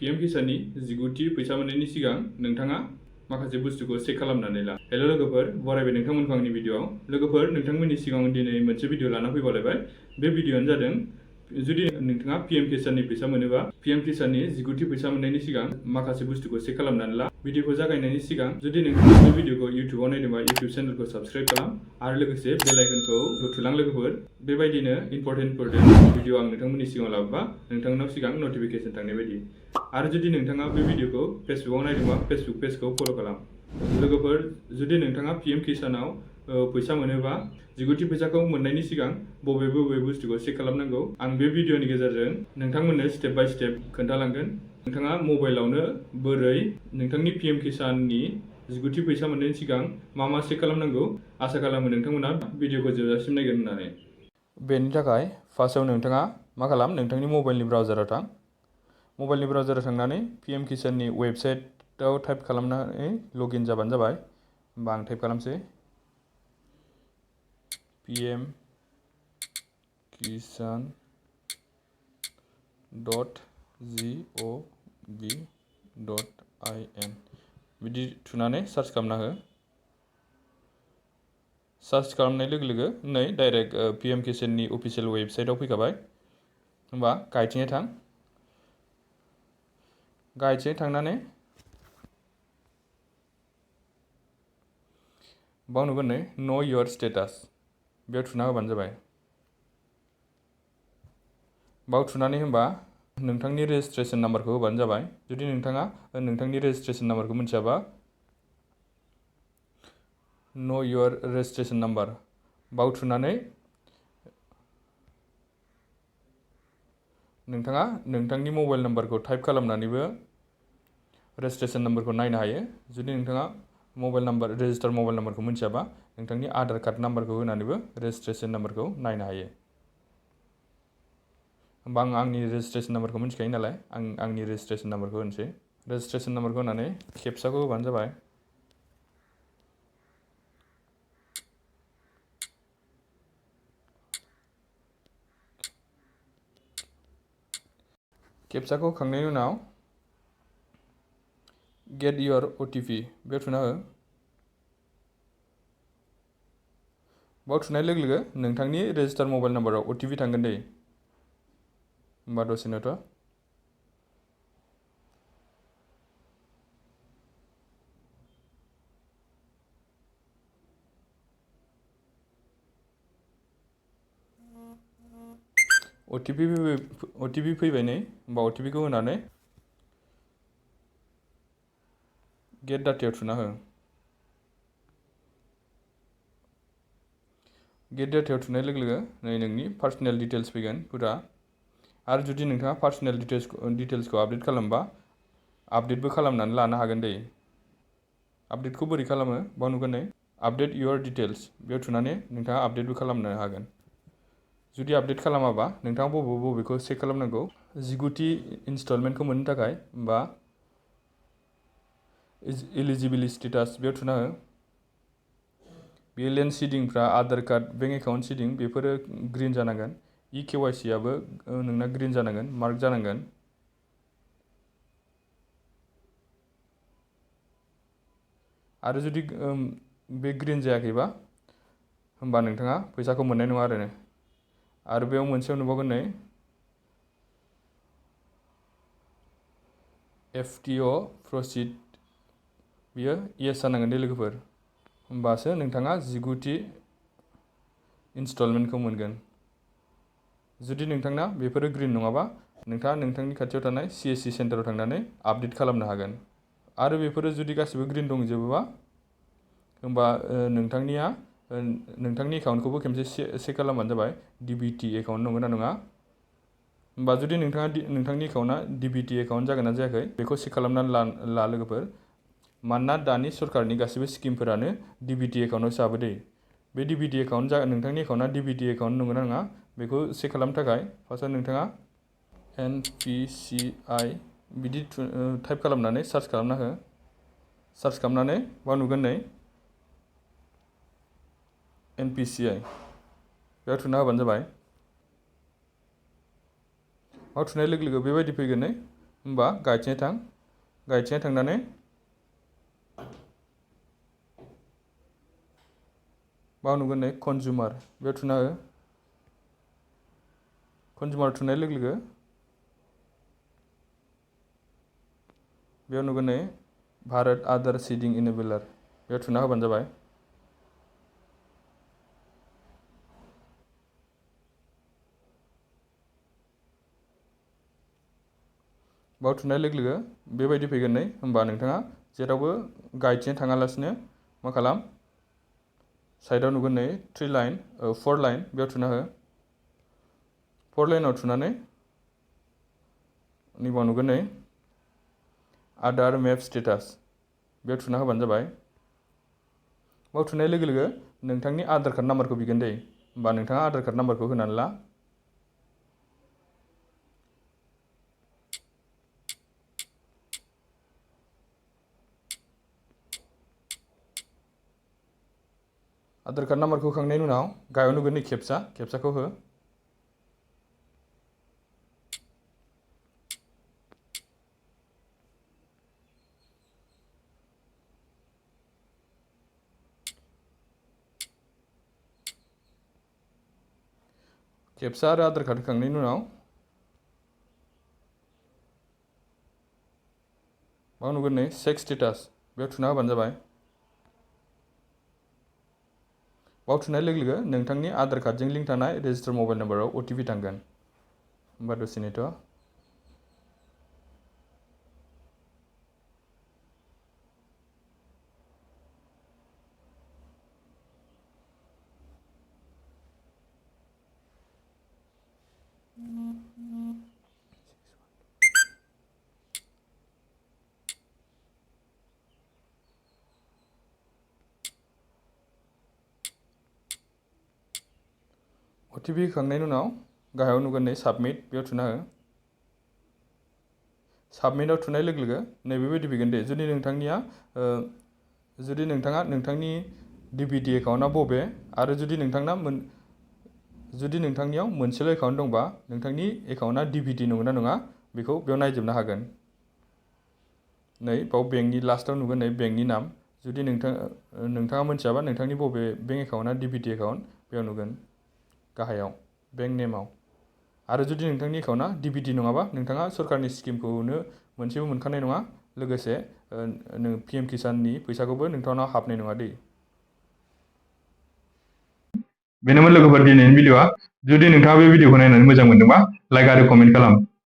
PM किसाननि 19थि फैसा मोननायनि सिगां नोंथाङा माखासे बुस्थुखौ चेक खालामनानै ला। हेलो लोगोफोर, बरायबाय नोंथांमोनखौ आंनि भिडियोआव। लोगोफोर, नोंथांमोननि सिगाङाव दिनै मोनसे भिडियो लाना फैबावलायबाय। बे भिडियोआनो जादों जुदि नोंथाङा PM किसाननि फैसा मोनोबा PM किसाननि 19थि फैसा मोननायनि सिगां माखासे बुस्थुखौ चेक खालामनानै ला। भिडियोखौ जागायनायनि सिगां जुदि नोंथाङा बे भिडियोखौ इउटिउबाव नायदोंबा इउटिउब चेनेलखौ साबस्क्राइब खालाम आरो लोगोसे बेल आइकनखौ थुलां लोगोफोर। बेबायदिनो इम्परटेन्ट भिडियो आं नोंथांमोननि सिगाङाव लाबोबा नोंथांनाव सिगां नटिफिकेसन थांनाय बायदि। आरो जुदि नोंथाङा बे भिडियोखौ फेसबुकआव नायदोंबा फेसबुक पेजखौ फल' खालाम। लोगोफोर, जुदि नोंथाङा PM किसानाव फैसा मोनोबा 19थि फैसाखौ मोननायनि सिगां बबे बुस्थुखौ चेक खालामनांगौ आं बे भिडियोनि गेजेरजों नोंथांमोननो स्टेप बाय स्टेप खोन्थालांगोन। नोंथाङा मबाइलावनो बोरै नोंथांनि PM किसाननि 19थि फैसा मोननायनि सिगां मा चेक खालामनांगौ। आसा खालामो नोंथांमोना भिडियोखौ जोबजासिम नायगोन होननानै। बेनि थाखाय फार्स्टआव नोंथाङा मा खालाम, नोंथांनि मबाइलनि ब्राउजाराव थां। मबाइलनि ब्राउजाराव थांनानै PM किसाननि वेबसाइटआव टाइप खालामनानै लगइन जाबानो जाबाय। होमबा आं टाइप खालामसै pmkisan.gov.in बिदि थुनानै सार्च खालामना हो। सार्च खालामनाय लोगो लोगो नै डाइरेक्ट PM किसाननि अफिसियेल वेबसाइटआव फैखाबाय। होमबा गाहायथिं थां। गाहायथिं थांनानै बाव नुगोन नै नो योर स्टेटास, बेयाव थुना होबानो जाबाय। बाव थुनानै होमबा नोंथांनि रेजिस्ट्रेसन नाम्बारखौ होबानो जाबाय। जुदि नोंथाङा नोंथांनि रेजिस्ट्रेसन नाम्बारखौ मिथियाबा नो योर रेजिस्ट्रेसन नाम्बार बाव थुनानै नोंथाङा नोंथांनि मबाइल नाम्बारखौ टाइप खालामनानैबो रेजिस्ट्रेसन नाम्बारखौ नायनो हायो। जुदि नोंथाङा रेजिस्टार मबाइल नाम्बारखौ मिथियाबा नोंथांनि आधार कार्ड नाम्बारखौ होनानैबो रेजिस्ट्रेसन नाम्बारखौ नायनो हायो। होमबा आं आंनि रेजिस्ट्रेसन नाम्बारखौ मिथिखायो नालाय आं आंनि रेजिस्ट्रेसन नाम्बारखौ होनोसै। रेजिस्ट्रेसन नाम्बारखौ होनानै खेबसाखौ होबानो जाबाय। खेबसाखौ होखांनायनि उनाव गेट योर OTP बेयाव थुना हो। बाव थुनाय लोगो लोगो नोंथांनि रेजिस्टार मबाइल नाम्बाराव OTP थांगोन दै। होमबा दसे नेथ'। OTP फैबाय नै। होमबा OTP खौ होनानै गेट डाटायाव थुना हो। गेट डाटायाव थुनाय लोगो लोगो नै नोंनि पार्सनेल डिटेल्स फैगोन फुरा। आरो जुदि नोंथाङा पार्सनेल डिटेल्सखौ आपडेट खालामबा आपडेटबो खालामनानै लानो हागोन दै। आपडेटखौ बोरै खालामो बाव नुगोन नै आपडेट योर डिटेल्स बेयाव थुनानै नोंथाङा आपडेटबो खालामनो हागोन। जुदि आपडेट खालामाबा नोंथाङा बबेखौ चेक खालामनांगौ 19थि इनस्टलमेन्टखौ मोननो थाखाय होमबा इलिजिबिलिटि स्टेटास बेयाव थुना हो। बे लेन्ड सिडिंफ्रा आधार कार्ड बेंक एकाउन्ट सिडिं बेफोरो ग्रिन जानांगोन। ekyc आबो नोंना ग्रिन जानांगोन, मार्क जानांगोन। आरो जुदि बे ग्रिन जायाखैबा होमबा नोंथाङा फैसाखौ मोननाय नङा आरो बेयाव मोनसेयाव नुबावगोन नै FTO प्रसिड बियो येस जानांगोन दे लोगोफोर। होमबासो नोंथाङा 19थि इनस्टलमेन्टखौ मोनगोन। जुदि नोंथांना बेफोरो ग्रिन नङाबा नोंथाङा नोंथांनि खाथियाव थानाय CSC सेन्टाराव थांनानै आपडेट खालामनो हागोन। आरो बेफोरो जुदि गासिबो ग्रिन दंजोबोबा होमबा नोंथांनि एकाउन्टखौबो खेबसे चेक खालामबानो जाबाय DBT एकाउन्ट नंगौना नङा। होमबा जुदि नोंथांनि एकाउन्टआ DBT एकाउन्ट जागोन ना जायाखै बेखौ चेक खालामनानै ला लोगोफोर। मानोना दानि सरकारनि गासिबो स्किमफोरानो DBT एकाउन्टआवसो हाबो दै। बे DBT एकाउन्ट नोंथांनि एकाउन्टआ DBT एकाउन्ट नंगौना नङा बेखौ चेक खालामनो थाखाय फार्स्टआव नोंथाङा NPCI बिदि टाइप खालामनानै सार्च खालामना हो। सार्च खालामनानै बाव नुगोन नै NPCI बेयाव थुना होबानो जाबाय। बाव थुनाय लोगो लोगो बेबायदि फैगोन नै। होमबा गाहायथिं थां, गाहायथिं थांनानै बाव नुगोन नै कन्जुमार, बेयाव थुना हो। कन्जुमार थुनाय लोगो लोगो बेयाव नुगोन नै भारत आधार सीडिंग इनेबलर, बेयाव थुना होबानो जाबाय। बाव थुनाय लोगो लोगो बेबायदि फैगोन नै, होमबा नोंथाङा जेरावबो गाहायथिं थाङालासिनो मा खालाम, साइडआव नुगोन नै 4 लाइन, बेयाव थुना हो। 4 लाइनाव थुनानै नैबाव नुगोन नै आधार मेप स्टेटास, बेयाव थुना होबानो जाबाय। बाव थुनाय लोगो लोगो नोंथांनि आधार कार्ड नाम्बारखौ बिगोन दै, होमबा नोंथाङा आधार कार्ड नाम्बारखौ होनानै ला। आधार कार्ड नाम्बारखौ होखांनायनि उनाव गाहायाव नुगोन नै खेबसाखौ हो। खेबसा आरो आधार कार्ड होखांनायनि उनाव बाव नुगोन नै चेक स्टेटास, बेयाव थुना होबानो जाबाय। बाव थुनाय लोगो लोगो नोंथांनि आधार कार्डजों लिंक थानाय रेजिस्टार मबाइल नाम्बाराव OTP थांगोन, होमबा दसे नेथ'। OTP होखांनायनि उनाव गाहायाव नुगोन नै साबमिट, बेयाव थुना हो। साबमिटआव थुनाय लोगो लोगो नैबेबायदि फैगोन दे, जुदि नोंथाङा नोंथांनि DBT एकाउन्टआ बबे, आरो जुदि नोंथांनियाव मोनसेल' एकाउन्ट दंबा नोंथांनि एकाउन्टआ DBT नंगौना नङा बेखौ बेयाव नायजोबनो हागोन। नै बाव बेंकनि लास्टआव नुगोन नै बेंकनि नाम, जुदि नोंथाङा मोनथियाबा नोंथांनि बबे बेंक एकाउन्टआ DBT एकाउन्ट बेयाव नुगोन गाहायाव बेंक नेमाव। आरो जुदि नोंथांनि एकाउन्टआ DBT नङाबा नोंथाङा सरकारनि स्किमखौनो मोनसेबो मोनखानाय नङा, लोगोसे PM किसाननि फैसाखौबो नोंथांनाव हाबनाय नङा दै। बेनोमोन लोगोफोर दिनैनि भिडिअ'आ। जुदि नोंथाङा बे भिडिअ'खौ नायनानै मोजां मोनदोंबा लाइक आरो कमेन्ट खालाम।